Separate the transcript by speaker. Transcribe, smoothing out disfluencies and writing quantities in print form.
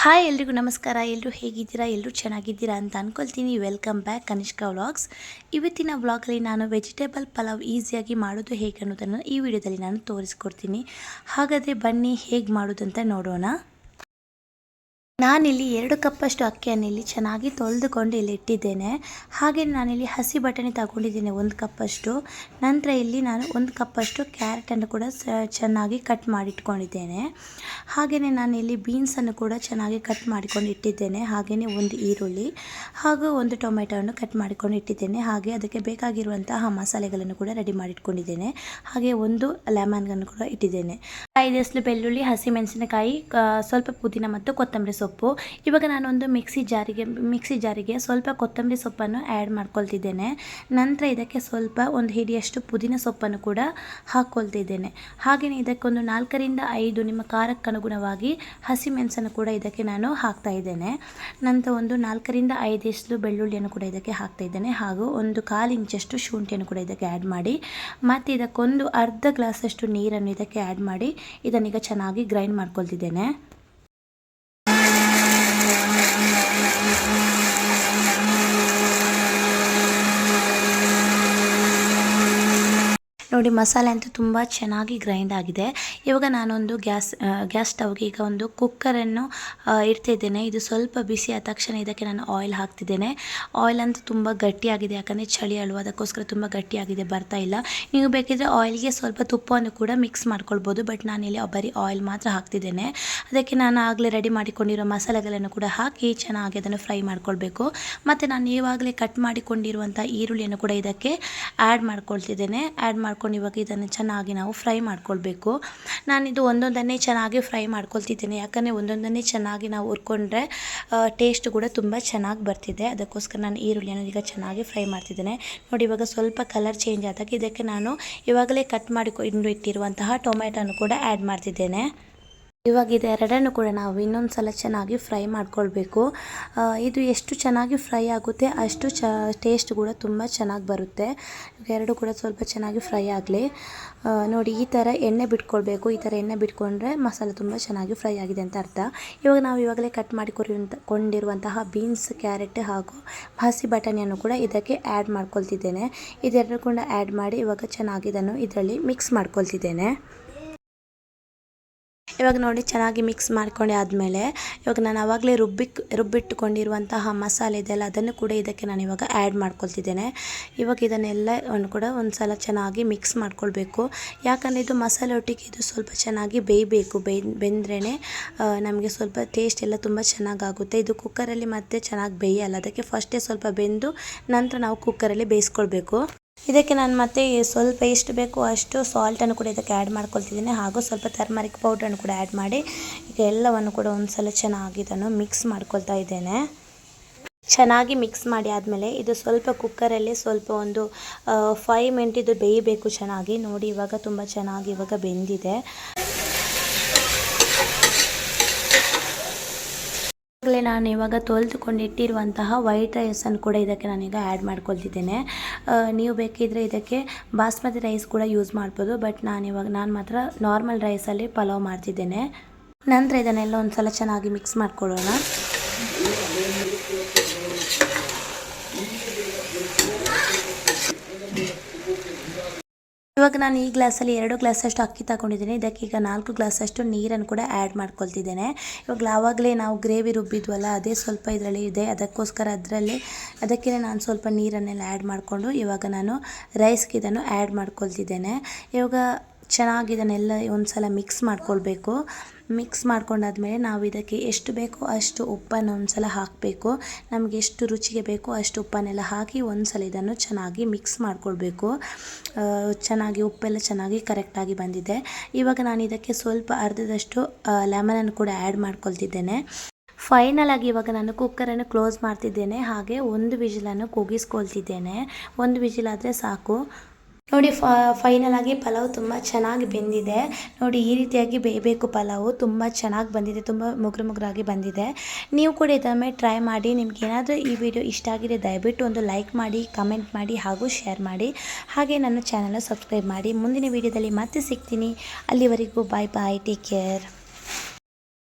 Speaker 1: Hi ಎಲ್ರಿಗೂ ನಮಸ್ಕಾರ. ಎಲ್ಲರೂ ಹೇಗಿದ್ದೀರಾ? ಎಲ್ಲರೂ ಚೆನ್ನಾಗಿದ್ದೀರಾ ಅಂತ ಅಂದ್ಕೊಳ್ತೀನಿ. Welcome back Kanishka vlogs. ಇವತ್ತಿನ ವ್ಲಾಗಲ್ಲಿ ನಾನು ವೆಜಿಟೇಬಲ್ ಪಲಾವ್ ಈಸಿಯಾಗಿ ಮಾಡೋದು ಹೇಗೆ ಅನ್ನೋದನ್ನು ಈ ವಿಡಿಯೋದಲ್ಲಿ ನಾನು ತೋರಿಸ್ಕೊಡ್ತೀನಿ. ಹಾಗಾದರೆ ಬನ್ನಿ ಹೇಗೆ ಮಾಡೋದಂತ ನೋಡೋಣ. ನಾನಿಲ್ಲಿ 2 ಕಪ್ಪಷ್ಟು ಅಕ್ಕಿಯನ್ನು ಇಲ್ಲಿ ಚೆನ್ನಾಗಿ ತೊಳೆದುಕೊಂಡು ಇಲ್ಲಿ ಇಟ್ಟಿದ್ದೇನೆ. ಹಾಗೆ ನಾನಿಲ್ಲಿ ಹಸಿ ಬಟಾಣಿ ತಗೊಂಡಿದ್ದೇನೆ 1 ಕಪ್ಪಷ್ಟು. ನಂತರ ಇಲ್ಲಿ ನಾನು 1 ಕಪ್ಪಷ್ಟು ಕ್ಯಾರೆಟನ್ನು ಕೂಡ ಚೆನ್ನಾಗಿ ಕಟ್ ಮಾಡಿಟ್ಕೊಂಡಿದ್ದೇನೆ. ಹಾಗೆಯೇ ನಾನಿಲ್ಲಿ ಬೀನ್ಸನ್ನು ಕೂಡ ಚೆನ್ನಾಗಿ ಕಟ್ ಮಾಡಿಕೊಂಡು ಇಟ್ಟಿದ್ದೇನೆ. ಹಾಗೆಯೇ 1 ಈರುಳ್ಳಿ ಹಾಗೂ 1 ಟೊಮೆಟೊವನ್ನು ಕಟ್ ಮಾಡಿಕೊಂಡು ಇಟ್ಟಿದ್ದೇನೆ. ಹಾಗೆ ಅದಕ್ಕೆ ಬೇಕಾಗಿರುವಂತಹ ಮಸಾಲೆಗಳನ್ನು ಕೂಡ ರೆಡಿ ಮಾಡಿಟ್ಕೊಂಡಿದ್ದೇನೆ. ಹಾಗೆ 1 ಲೆಮನ್ ಕೂಡ ಇಟ್ಟಿದ್ದೇನೆ. 5 ಎಸಳು ಬೆಳ್ಳುಳ್ಳಿ, ಹಸಿಮೆಣಸಿನಕಾಯಿ, ಸ್ವಲ್ಪ ಪುದೀನ ಮತ್ತು ಕೊತ್ತಂಬರಿ ಸೊಪ್ಪು. ಇವಾಗ ನಾನೊಂದು ಮಿಕ್ಸಿ ಜಾರಿಗೆ ಸ್ವಲ್ಪ ಕೊತ್ತಂಬರಿ ಸೊಪ್ಪನ್ನು ಆ್ಯಡ್ ಮಾಡ್ಕೊಳ್ತಿದ್ದೇನೆ. ನಂತರ ಇದಕ್ಕೆ ಸ್ವಲ್ಪ 1 ಹಿಡಿಯಷ್ಟು ಪುದೀನ ಸೊಪ್ಪನ್ನು ಕೂಡ ಹಾಕ್ಕೊಳ್ತಿದ್ದೇನೆ. ಹಾಗೆಯೇ ಇದಕ್ಕೊಂದು 4 ರಿಂದ 5 ನಿಮ್ಮ ಖಾರಕ್ಕೆ ಅನುಗುಣವಾಗಿ ಹಸಿಮೆಣಸನ್ನು ಕೂಡ ಇದಕ್ಕೆ ನಾನು ಹಾಕ್ತಾ ಇದ್ದೇನೆ. ನಂತರ ಒಂದು 4 ರಿಂದ 5 ಎಸಳು ಬೆಳ್ಳುಳ್ಳಿಯನ್ನು ಕೂಡ ಇದಕ್ಕೆ ಹಾಕ್ತಾ ಇದ್ದೇನೆ. ಹಾಗೂ 1/4 ಇಂಚಷ್ಟು ಶುಂಠಿಯನ್ನು ಕೂಡ ಇದಕ್ಕೆ ಆ್ಯಡ್ ಮಾಡಿ, ಮತ್ತು ಇದಕ್ಕೊಂದು ಅರ್ಧ ಗ್ಲಾಸಷ್ಟು ನೀರನ್ನು ಇದಕ್ಕೆ ಆ್ಯಡ್ ಮಾಡಿ ಇದನ್ನೀಗ ಚೆನ್ನಾಗಿ ಗ್ರೈಂಡ್ ಮಾಡ್ಕೊಳ್ತಿದ್ದೇನೆ. ನೋಡಿ, ಮಸಾಲೆ ಅಂತೂ ತುಂಬ ಚೆನ್ನಾಗಿ ಗ್ರೈಂಡ್ ಆಗಿದೆ. ಇವಾಗ ನಾನೊಂದು ಗ್ಯಾಸ್ ಸ್ಟವ್ಗೆ ಈಗ ಒಂದು ಕುಕ್ಕರನ್ನು ಇಡ್ತಿದ್ದೇನೆ. ಇದು ಸ್ವಲ್ಪ ಬಿಸಿ ಆದ ತಕ್ಷಣ ಇದಕ್ಕೆ ನಾನು ಆಯಿಲ್ ಹಾಕ್ತಿದ್ದೇನೆ. ಆಯಿಲ್ ಅಂತೂ ತುಂಬ ಗಟ್ಟಿಯಾಗಿದೆ, ಯಾಕಂದರೆ ಚಳಿ ಅಲ್ವಾ, ಅದಕ್ಕೋಸ್ಕರ ತುಂಬ ಗಟ್ಟಿಯಾಗಿದೆ, ಬರ್ತಾ ಇಲ್ಲ. ನೀವು ಬೇಕಿದ್ರೆ ಆಯಿಲ್ಗೆ ಸ್ವಲ್ಪ ತುಪ್ಪವನ್ನು ಕೂಡ ಮಿಕ್ಸ್ ಮಾಡ್ಕೊಳ್ಬೋದು. ಬಟ್ ನಾನಿಲ್ಲಿ ಬರೀ ಆಯಿಲ್ ಮಾತ್ರ ಹಾಕ್ತಿದ್ದೇನೆ. ಅದಕ್ಕೆ ನಾನು ಆಗಲೇ ರೆಡಿ ಮಾಡಿಕೊಂಡಿರೋ ಮಸಾಲೆಗಳನ್ನು ಕೂಡ ಹಾಕಿ ಚೆನ್ನಾಗಿ ಅದನ್ನು ಫ್ರೈ ಮಾಡ್ಕೊಳ್ಬೇಕು. ಮತ್ತು ನಾನು ಇವಾಗಲೇ ಕಟ್ ಮಾಡಿಕೊಂಡಿರುವಂಥ ಈರುಳ್ಳಿಯನ್ನು ಕೂಡ ಇದಕ್ಕೆ ಆ್ಯಡ್ ಮಾಡ್ಕೊಳ್ತಿದ್ದೇನೆ. ಇವಾಗ ಇದನ್ನು ಚೆನ್ನಾಗಿ ನಾವು ಫ್ರೈ ಮಾಡ್ಕೊಳ್ಬೇಕು. ನಾನಿದು ಒಂದೊಂದನ್ನೇ ಚೆನ್ನಾಗಿ ಫ್ರೈ ಮಾಡ್ಕೊಳ್ತಿದ್ದೇನೆ, ಯಾಕಂದರೆ ಒಂದೊಂದನ್ನೇ ಚೆನ್ನಾಗಿ ನಾವು ಹುರ್ಕೊಂಡ್ರೆ ಟೇಸ್ಟ್ ಕೂಡ ತುಂಬ ಚೆನ್ನಾಗಿ ಬರ್ತಿದೆ. ಅದಕ್ಕೋಸ್ಕರ ನಾನು ಈರುಳ್ಳಿಯನ್ನು ಈಗ ಚೆನ್ನಾಗಿ ಫ್ರೈ ಮಾಡ್ತಿದ್ದೇನೆ. ನೋಡಿ, ಇವಾಗ ಸ್ವಲ್ಪ ಕಲರ್ ಚೇಂಜ್ ಆದಾಗ ಇದಕ್ಕೆ ನಾನು ಇವಾಗಲೇ ಕಟ್ ಮಾಡಿಕೊಂಡು ಇಟ್ಟಿರುವಂತಹ ಟೊಮೆಟೊನು ಕೂಡ ಆ್ಯಡ್ ಮಾಡ್ತಿದ್ದೇನೆ. ಇವಾಗ ಇದೆರಡನ್ನು ಕೂಡ ನಾವು ಇನ್ನೊಂದು ಸಲ ಚೆನ್ನಾಗಿ ಫ್ರೈ ಮಾಡ್ಕೊಳ್ಬೇಕು. ಇದು ಎಷ್ಟು ಚೆನ್ನಾಗಿ ಫ್ರೈ ಆಗುತ್ತೆ ಅಷ್ಟು ಟೇಸ್ಟ್ ಕೂಡ ತುಂಬ ಚೆನ್ನಾಗಿ ಬರುತ್ತೆ. ಎರಡು ಕೂಡ ಸ್ವಲ್ಪ ಚೆನ್ನಾಗಿ ಫ್ರೈ ಆಗಲಿ. ನೋಡಿ, ಈ ಥರ ಎಣ್ಣೆ ಬಿಟ್ಕೊಳ್ಬೇಕು. ಈ ಥರ ಎಣ್ಣೆ ಬಿಟ್ಕೊಂಡ್ರೆ ಮಸಾಲೆ ತುಂಬ ಚೆನ್ನಾಗಿ ಫ್ರೈ ಆಗಿದೆ ಅಂತ ಅರ್ಥ. ಇವಾಗ ನಾವು ಇವಾಗಲೇ ಕಟ್ ಮಾಡಿಕೊಂಡಿರುವಂತಹ ಬೀನ್ಸ್, ಕ್ಯಾರೆಟ್ ಹಾಗೂ ಹಸಿ ಬಟಾಣಿಯನ್ನು ಕೂಡ ಇದಕ್ಕೆ ಆ್ಯಡ್ ಮಾಡ್ಕೊಳ್ತಿದ್ದೇನೆ. ಇದೆರಡು ಕೂಡ ಆ್ಯಡ್ ಮಾಡಿ ಇವಾಗ ಚೆನ್ನಾಗಿ ಇದನ್ನು ಇದರಲ್ಲಿ ಮಿಕ್ಸ್ ಮಾಡ್ಕೊಳ್ತಿದ್ದೇನೆ. ಇವಾಗ ನೋಡಿ, ಚೆನ್ನಾಗಿ ಮಿಕ್ಸ್ ಮಾಡ್ಕೊಂಡೆ ಆದಮೇಲೆ ಇವಾಗ ನಾನು ಆವಾಗಲೇ ರುಬ್ಬಿಟ್ಟುಕೊಂಡಿರುವಂತಹ ಮಸಾಲೆ ಇದೆಯಲ್ಲ, ಅದನ್ನು ಕೂಡ ಇದಕ್ಕೆ ನಾನು ಇವಾಗ ಆ್ಯಡ್ ಮಾಡ್ಕೊಳ್ತಿದ್ದೇನೆ. ಇವಾಗ ಇದನ್ನೆಲ್ಲವನ್ನು ಕೂಡ ಒಂದು ಸಲ ಚೆನ್ನಾಗಿ ಮಿಕ್ಸ್ ಮಾಡ್ಕೊಳ್ಬೇಕು. ಯಾಕಂದರೆ ಇದು ಮಸಾಲೆ ಒಟ್ಟಿಗೆ ಇದು ಸ್ವಲ್ಪ ಚೆನ್ನಾಗಿ ಬೇಯಬೇಕು. ಬೆಂದ್ರೇ ನಮಗೆ ಸ್ವಲ್ಪ ಟೇಸ್ಟ್ ಎಲ್ಲ ತುಂಬ ಚೆನ್ನಾಗಾಗುತ್ತೆ. ಇದು ಕುಕ್ಕರಲ್ಲಿ ಮತ್ತೆ ಚೆನ್ನಾಗಿ ಬೇಯಲ್ಲ, ಅದಕ್ಕೆ ಫಸ್ಟೇ ಸ್ವಲ್ಪ ಬೆಂದು ನಂತರ ನಾವು ಕುಕ್ಕರಲ್ಲಿ ಬೇಯಿಸ್ಕೊಳ್ಬೇಕು. ಇದಕ್ಕೆ ನಾನು ಮತ್ತೆ ಸ್ವಲ್ಪ ಎಷ್ಟು ಬೇಕೋ ಅಷ್ಟು ಸಾಲ್ಟನ್ನು ಕೂಡ ಇದಕ್ಕೆ ಆ್ಯಡ್ ಮಾಡ್ಕೊಳ್ತಿದ್ದೀನಿ. ಹಾಗೂ ಸ್ವಲ್ಪ ಟರ್ಮರಿಕ್ ಪೌಡ್ರನ್ನು ಕೂಡ ಆ್ಯಡ್ ಮಾಡಿ ಈಗ ಎಲ್ಲವನ್ನು ಕೂಡ ಒಂದು ಸಲ ಚೆನ್ನಾಗಿ ಇದನ್ನು ಮಿಕ್ಸ್ ಮಾಡ್ಕೊಳ್ತಾ ಇದ್ದೇನೆ. ಚೆನ್ನಾಗಿ ಮಿಕ್ಸ್ ಮಾಡಿ ಆದಮೇಲೆ ಇದು ಸ್ವಲ್ಪ ಕುಕ್ಕರಲ್ಲಿ ಸ್ವಲ್ಪ ಒಂದು 5 ಮಿನಿಟ್ ಇದು ಬೇಯಬೇಕು ಚೆನ್ನಾಗಿ. ನೋಡಿ, ಇವಾಗ ತುಂಬ ಚೆನ್ನಾಗಿ ಇವಾಗ ಬೆಂದಿದೆ. ನಾನು ಇವಾಗ ತೊಳೆದುಕೊಂಡಿಟ್ಟಿರುವಂತಹ ವೈಟ್ ರೈಸನ್ನು ಕೂಡ ಇದಕ್ಕೆ ನಾನೀಗ ಆ್ಯಡ್ ಮಾಡ್ಕೊಳ್ತಿದ್ದೇನೆ. ನೀವು ಬೇಕಿದ್ದರೆ ಇದಕ್ಕೆ ಬಾಸ್ಮತಿ ರೈಸ್ ಕೂಡ ಯೂಸ್ ಮಾಡ್ಬೋದು. ಬಟ್ ನಾನು ಮಾತ್ರ ನಾರ್ಮಲ್ ರೈಸಲ್ಲಿ ಪಲಾವ್ ಮಾಡ್ತಿದ್ದೇನೆ. ನಂತರ ಇದನ್ನೆಲ್ಲ ಒಂದು ಸಲ ಚೆನ್ನಾಗಿ ಮಿಕ್ಸ್ ಮಾಡ್ಕೊಳ್ಳೋಣ. ಇವಾಗ ನಾನು ಈ ಗ್ಲಾಸಲ್ಲಿ 2 ಗ್ಲಾಸಷ್ಟು ಅಕ್ಕಿ ತಗೊಂಡಿದ್ದೀನಿ. ಇದಕ್ಕೀಗ 4 ಗ್ಲಾಸಷ್ಟು ನೀರನ್ನು ಕೂಡ ಆ್ಯಡ್ ಮಾಡ್ಕೊಳ್ತಿದ್ದೇನೆ. ಇವಾಗ ಆವಾಗಲೇ ನಾವು ಗ್ರೇವಿ ರುಬ್ಬಿದ್ವಲ್ಲ, ಅದೇ ಸ್ವಲ್ಪ ಇದರಲ್ಲಿ ಇದೆ. ಅದಕ್ಕೋಸ್ಕರ ಅದಕ್ಕೆ ನಾನು ಸ್ವಲ್ಪ ನೀರನ್ನೆಲ್ಲ ಆ್ಯಡ್ ಮಾಡಿಕೊಂಡು ಇವಾಗ ನಾನು ರೈಸ್ಗೆ ಇದನ್ನು ಆ್ಯಡ್ ಮಾಡ್ಕೊಳ್ತಿದ್ದೇನೆ. ಇವಾಗ ಚೆನ್ನಾಗಿ ಇದನ್ನೆಲ್ಲ ಒಂದು ಸಲ ಮಿಕ್ಸ್ ಮಾಡ್ಕೊಳ್ಬೇಕು. ಮಿಕ್ಸ್ ಮಾಡ್ಕೊಂಡಾದ್ಮೇಲೆ ನಾವು ಇದಕ್ಕೆ ಎಷ್ಟು ಬೇಕೋ ಅಷ್ಟು ಉಪ್ಪನ್ನು ಒಂದು ಸಲ ಹಾಕಬೇಕು. ನಮಗೆ ಎಷ್ಟು ರುಚಿಗೆ ಬೇಕೋ ಅಷ್ಟು ಉಪ್ಪನ್ನೆಲ್ಲ ಹಾಕಿ ಒಂದು ಸಲ ಇದನ್ನು ಚೆನ್ನಾಗಿ ಮಿಕ್ಸ್ ಮಾಡ್ಕೊಳ್ಬೇಕು. ಚೆನ್ನಾಗಿ ಉಪ್ಪೆಲ್ಲ ಚೆನ್ನಾಗಿ ಕರೆಕ್ಟಾಗಿ ಬಂದಿದೆ. ಇವಾಗ ನಾನು ಇದಕ್ಕೆ ಸ್ವಲ್ಪ ಅರ್ಧದಷ್ಟು ಲೆಮನನ್ನು ಕೂಡ ಆ್ಯಡ್ ಮಾಡ್ಕೊಳ್ತಿದ್ದೇನೆ. ಫೈನಲ್ ಆಗಿ ಇವಾಗ ನಾನು ಕುಕ್ಕರನ್ನು ಕ್ಲೋಸ್ ಮಾಡ್ತಿದ್ದೇನೆ. ಹಾಗೆ 1 ವಿಜಿಲನ್ನು ಕೂಗಿಸ್ಕೊಳ್ತಿದ್ದೇನೆ. 1 ವಿಜಿಲ್ ಆದರೆ ಸಾಕು. ನೋಡಿ, ಫೈನಲ್ ಆಗಿ ಪಲಾವ್ ತುಂಬ ಚೆನ್ನಾಗಿ ಬೆಂದಿದೆ. ನೋಡಿ, ಈ ರೀತಿಯಾಗಿ ಬೇಯಬೇಕು ಪಲಾವು. ತುಂಬ ಚೆನ್ನಾಗಿ ಬಂದಿದೆ, ತುಂಬ ಮುಗುರಾಗಿ ಬಂದಿದೆ. ನೀವು ಕೂಡ ಇದೊಮ್ಮೆ ಟ್ರೈ ಮಾಡಿ. ನಿಮ್ಗೆ ಏನಾದರೂ ಈ ವಿಡಿಯೋ ಇಷ್ಟ ಆಗಿದೆ ದಯವಿಟ್ಟು ಒಂದು ಲೈಕ್ ಮಾಡಿ, ಕಮೆಂಟ್ ಮಾಡಿ ಹಾಗೂ ಶೇರ್ ಮಾಡಿ. ಹಾಗೆ ನನ್ನ ಚಾನಲ್ನ ಸಬ್ಸ್ಕ್ರೈಬ್ ಮಾಡಿ. ಮುಂದಿನ ವಿಡಿಯೋದಲ್ಲಿ ಮತ್ತೆ ಸಿಗ್ತೀನಿ. ಅಲ್ಲಿವರೆಗೂ ಬಾಯ್ ಬಾಯ್, ಟೇಕ್ ಕೇರ್.